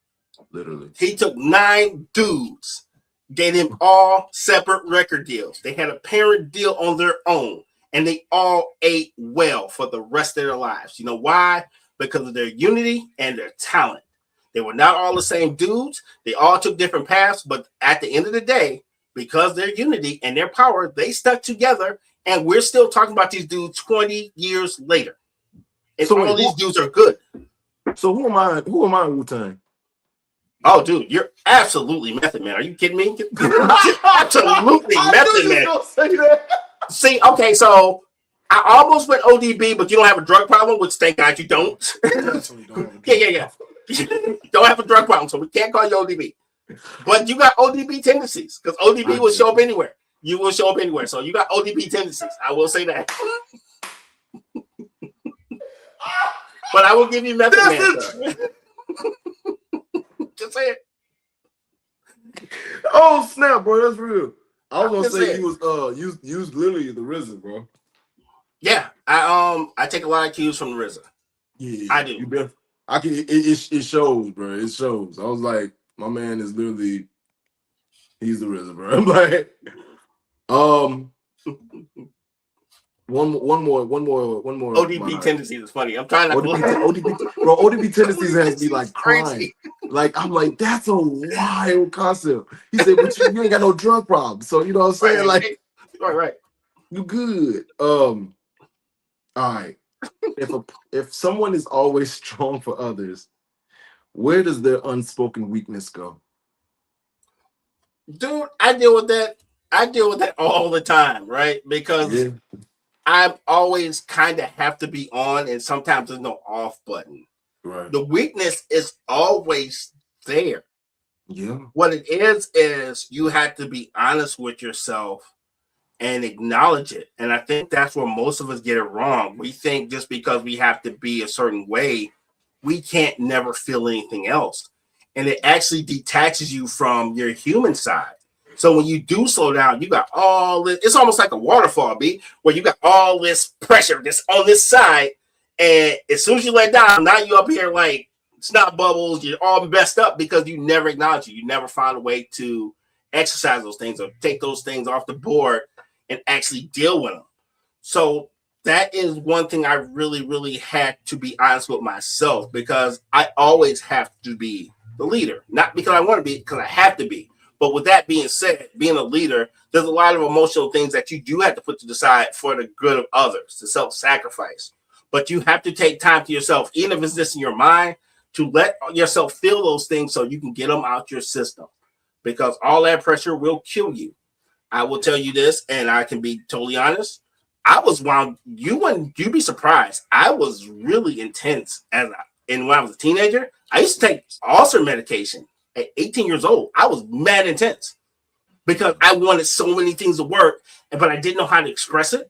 Literally. He took 9 dudes, gave them all separate record deals. They had a parent deal on their own, and they all ate well for the rest of their lives. You know why? Because of their unity and their talent. They were not all the same dudes. They all took different paths, but at the end of the day, because their unity and their power, they stuck together, and we're still talking about these dudes 20 years later. And So all wait, these dudes are good. so who am I? Who am I in Wu-Tang? Oh, dude, you're absolutely Method Man. Are you kidding me? Absolutely Method Man. Say that. See, okay, so I almost went ODB, but you don't have a drug problem, which thank God you don't. Yeah. Don't have a drug problem, so we can't call you ODB. But you got ODB tendencies, because ODB will show up anywhere. You will show up anywhere. So you got ODB tendencies. I will say that. But I will give you Method Man. Just say it. Oh snap, bro, that's real. I was Just gonna say say he was you was literally the RZA, bro. Yeah, I take a lot of cues from the RZA. Yeah, I do. You bet. I can. It shows, bro. It shows. I was like, my man is literally, he's the RZA, bro. I'm like, one more. ODB tendencies is funny. I'm trying not to. ODB tendencies has me like crying. Like I'm like, that's a wild concept. He said, but you ain't got no drug problem, so you know what I'm saying? Like, right. You good. All right. If someone is always strong for others, where does their unspoken weakness go? Dude, I deal with that. I deal with that all the time, right? Because I always kind of have to be on, and sometimes there's no off button. Right. The weakness is always there. Yeah. What it is you have to be honest with yourself and acknowledge it. And I think that's where most of us get it wrong. We think just because we have to be a certain way, we can't never feel anything else. And it actually detaches you from your human side. So when you do slow down, you got all this, it's almost like a waterfall, B, where you got all this pressure that's on this side. And as soon as you let down, now you up here like snot bubbles, you're all messed up because you never acknowledge it. You never find a way to exercise those things or take those things off the board and actually deal with them. So that is one thing I really, really had to be honest with myself, because I always have to be the leader, not because I want to be, because I have to be. But with that being said, being a leader, there's a lot of emotional things that you do have to put to the side for the good of others, to self-sacrifice. But you have to take time to yourself, even if it's just in your mind, to let yourself feel those things so you can get them out your system, because all that pressure will kill you. I will tell you this, and I can be totally honest. I was you'd be surprised. I was really intense when I was a teenager. I used to take ulcer medication at 18 years old. I was mad intense because I wanted so many things to work, but I didn't know how to express it,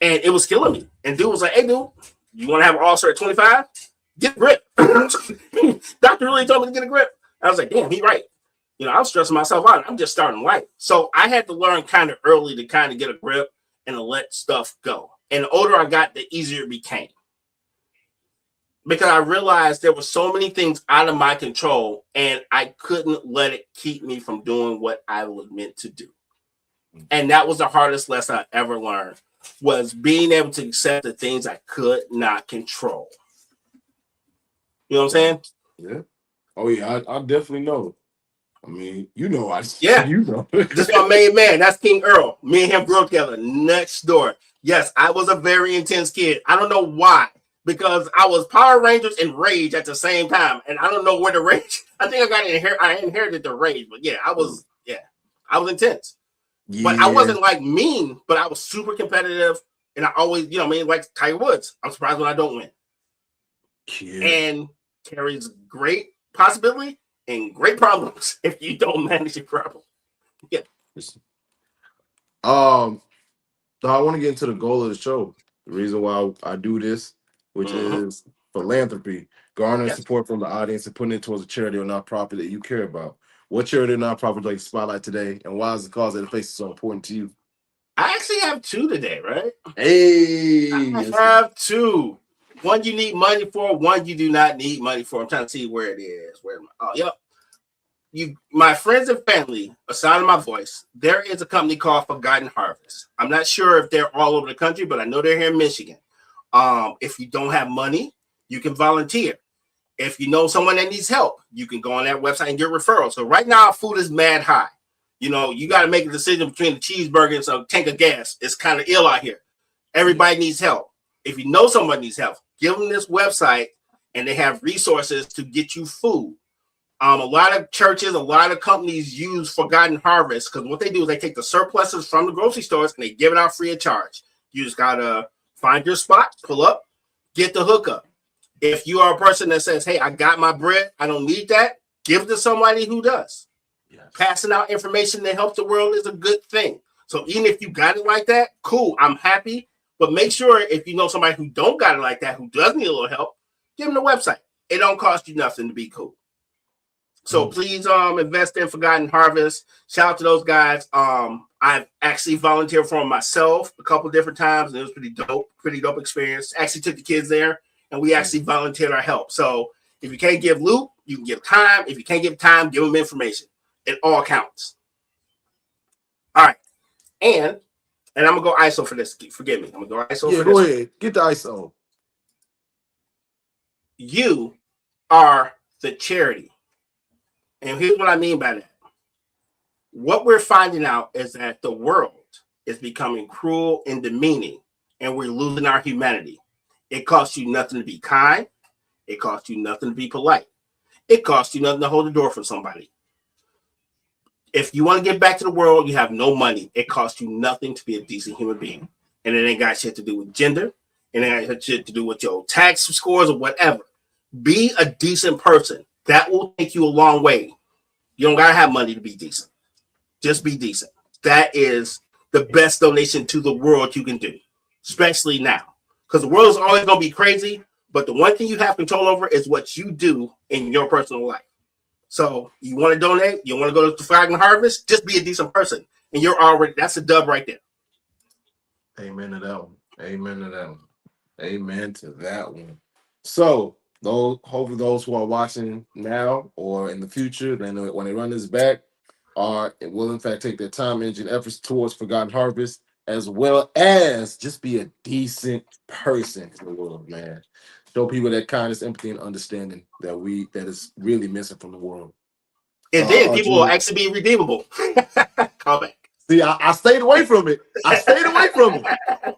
and it was killing me. And dude was like, "Hey, dude, you want to have an ulcer at 25? Get a grip." Doctor really told me to get a grip. I was like, "Damn, he right." You know, I was stressing myself out. I'm just starting life. So I had to learn kind of early to kind of get a grip and to let stuff go. And the older I got, the easier it became. Because I realized there were so many things out of my control, and I couldn't let it keep me from doing what I was meant to do. And that was the hardest lesson I ever learned, was being able to accept the things I could not control. You know what I'm saying? Yeah. Oh, yeah, I definitely know. I mean, you know, yeah, you know. This is my main man. That's King Earl. Me and him grew up together next door. Yes, I was a very intense kid. I don't know why, because I was Power Rangers and Rage at the same time, and I don't know where the rage. I think I inherited the rage, but yeah, I was intense. Yeah. But I wasn't like mean, but I was super competitive, and I always, like Tiger Woods. I'm surprised when I don't win. Yeah. And carries great possibility and great problems if you don't manage your problem. Yeah. So I want to get into the goal of the show. The reason why I do this, which is philanthropy, garnering support from the audience and putting it towards a charity or nonprofit that you care about. What charity or nonprofit would you like to spotlight today, and why is the cause that it faces so important to you? I actually have 2 today, right? Hey, I have 2. One you need money for, one you do not need money for. I'm trying to see where it is. Where am I? Oh, yep. My friends and family, a sound of my voice, there is a company called Forgotten Harvest. I'm not sure if they're all over the country, but I know they're here in Michigan. If you don't have money, you can volunteer. If you know someone that needs help, you can go on that website and get referrals. So right now, food is mad high. You know, you got to make a decision between the cheeseburger and a tank of gas. It's kind of ill out here. Everybody needs help. If you know someone needs help, give them this website, and they have resources to get you food. A lot of churches, a lot of companies use Forgotten Harvest because what they do is they take the surpluses from the grocery stores and they give it out free of charge. You just got to find your spot, pull up, get the hookup. If you are a person that says, hey, I got my bread, I don't need that, give it to somebody who does. Yes. Passing out information that helps the world is a good thing. So even if you got it like that, cool, I'm happy. But make sure if you know somebody who don't got it like that, who does need a little help, give them the website. It don't cost you nothing to be cool. So please invest in Forgotten Harvest. Shout out to those guys. I've actually volunteered for myself a couple different times, and it was pretty dope experience. Actually took the kids there, and we actually volunteered our help. So if you can't give loot, you can give time. If you can't give time, give them information. It all counts. All right. And I'm going to go ISO for this. Forgive me. I'm going to go ISO for this. Yeah, go ahead. Get the ISO. You are the charity. And here's what I mean by that. What we're finding out is that the world is becoming cruel and demeaning, and we're losing our humanity. It costs you nothing to be kind. It costs you nothing to be polite. It costs you nothing to hold the door for somebody. If you want to get back to the world, you have no money. It costs you nothing to be a decent human being. And it ain't got shit to do with gender. And it ain't got shit to do with your tax scores or whatever. Be a decent person. That will take you a long way. You don't got to have money to be decent. Just be decent. That is the best donation to the world you can do, especially now. Because the world is always going to be crazy, but the one thing you have control over is what you do in your personal life. So you want to donate, you want to go to Forgotten Harvest, just be a decent person. And that's a dub right there. Amen to that one. Amen to that one. Amen to that one. So, hopefully those who are watching now or in the future, then when they run this back, will in fact take their time, energy, and efforts towards Forgotten Harvest, as well as just be a decent person in the world, man. Show people that kindness, empathy, and understanding that is really missing from the world. And then people will actually be redeemable. Call back. See, I stayed away from it.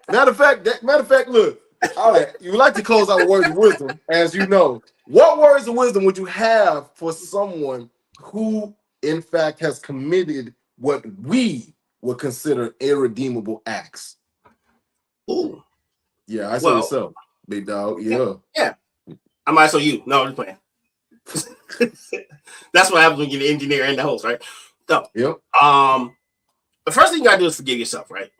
Matter of fact, look. All right, you like to close out with words of wisdom, as you know. What words of wisdom would you have for someone who, in fact, has committed what we would consider irredeemable acts? Ooh. Yeah, I saw yourself, big dog. Yeah. I might saw you. No, I'm just playing. That's what happens when you're the engineer and the host, right? So, yep. The first thing you gotta do is forgive yourself, right?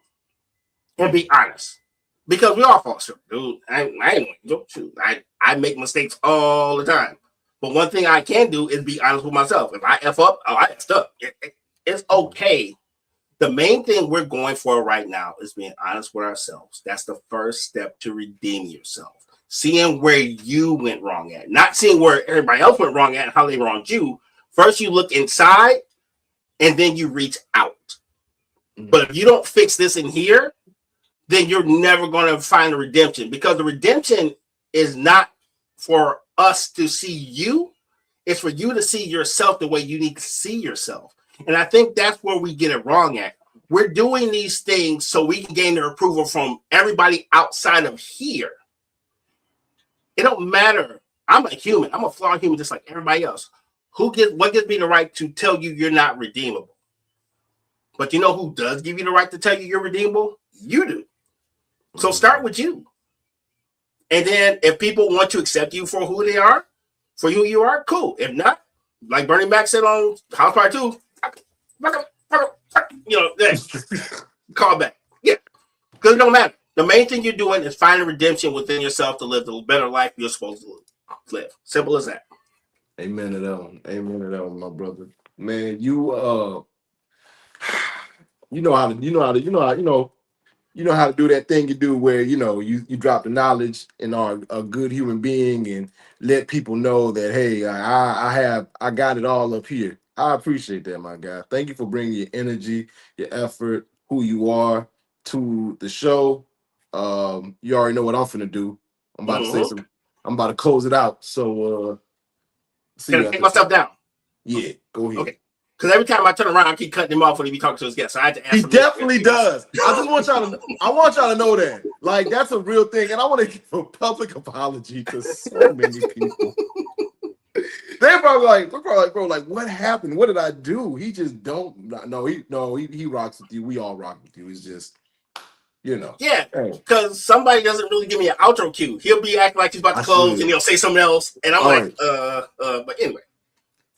And be honest. Because we all fall short, dude. I make mistakes all the time. But one thing I can do is be honest with myself. If I F up, I effed up. It's okay. The main thing we're going for right now is being honest with ourselves. That's the first step to redeem yourself. Seeing where you went wrong at. Not seeing where everybody else went wrong at and how they wronged you. First, you look inside, and then you reach out. Mm-hmm. But if you don't fix this in here, then you're never going to find the redemption, because the redemption is not for us to see you. It's for you to see yourself the way you need to see yourself. And I think that's where we get it wrong at. We're doing these things so we can gain their approval from everybody outside of here. It don't matter. I'm a human. I'm a flawed human just like everybody else. What gives me the right to tell you you're not redeemable? But you know who does give you the right to tell you you're redeemable? You do. So start with you. And then if people want to accept you for who they are, for who you are, cool. If not, like Bernie Mac said on House Party 2, call back. Yeah. Because it don't matter. The main thing you're doing is finding redemption within yourself to live the better life you're supposed to live. Simple as that. Amen to that one. Amen to that one, my brother. Man, you know you know how to do that thing you do where you drop the knowledge and are a good human being and let people know that hey, I got it all up here. I appreciate that, my guy. Thank you for bringing your energy, your effort, who you are to the show. You already know what I'm finna do. I'm about to say Mm-hmm. some. I'm about to close it out. So see Can I you take after. myself down? Yeah, go ahead. Okay. Because every time I turn around, I keep cutting him off when he be talking to his guests. So I had to ask He him this. definitely does. I want y'all to know that. Like, that's a real thing. And I want to give a public apology to so many people. They're probably like, bro, like, what happened? What did I do? He just don't he rocks with you. We all rock with you. It's just, Yeah, Hey, because somebody doesn't really give me an outro cue. He'll be acting like he's about to I close should. and he'll say something else. And I'm All like, right. but anyway,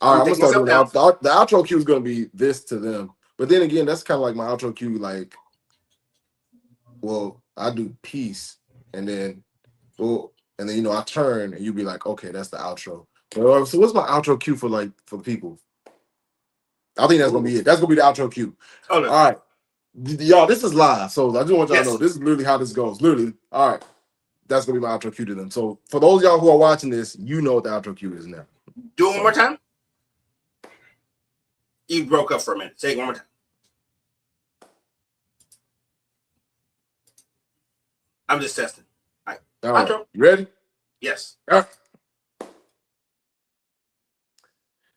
All I'm right, I'm gonna gonna take start myself doing down. the outro cue is gonna be this to them. But then again, that's kind of like my outro cue, like, well, I do peace and then well, and then I turn and you be like, okay, that's the outro. So what's my outro cue for the people? I think that's gonna Ooh. be it. That's gonna be the outro cue. Oh no. All right, y'all. This is live, so I just want y'all to know Yes. this is literally how this goes. Literally, all right. That's gonna be my outro cue to them. So for those of y'all who are watching this, you know what the outro cue is now. Do it one more time. You broke up for a minute. Say it one more time. I'm just testing. All right. All right, Outro. you ready? Yes. All right.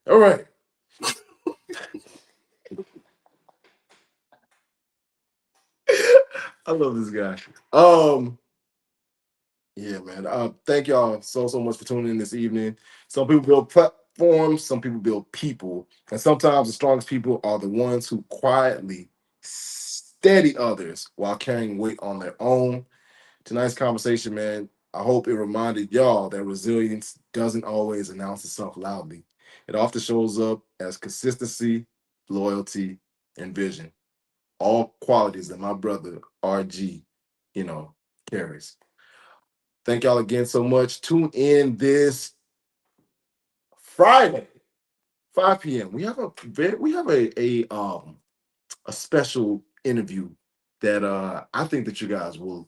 All right. I love this guy. Yeah, man. Thank y'all so much for tuning in this evening. Some people build platforms, some people build people, and sometimes the strongest people are the ones who quietly steady others while carrying weight on their own. Tonight's conversation, man, I hope it reminded y'all that resilience doesn't always announce itself loudly. It often shows up as consistency, loyalty, and vision. All qualities that my brother RG, carries. Thank y'all again so much. Tune in this Friday, 5 p.m. We have a special interview that I think that you guys will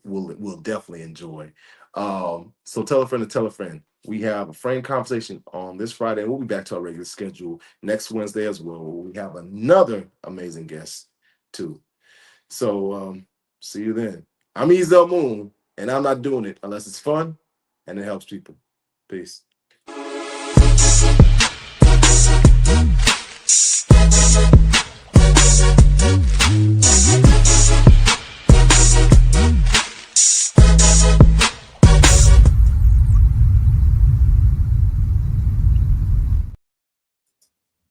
definitely enjoy. So tell a friend to tell a friend. We have a frame conversation on this Friday, and we'll be back to our regular schedule next Wednesday as well. We have another amazing guest too. So see you then. I'm Ezel Moon, and I'm not doing it unless it's fun and it helps people. Peace.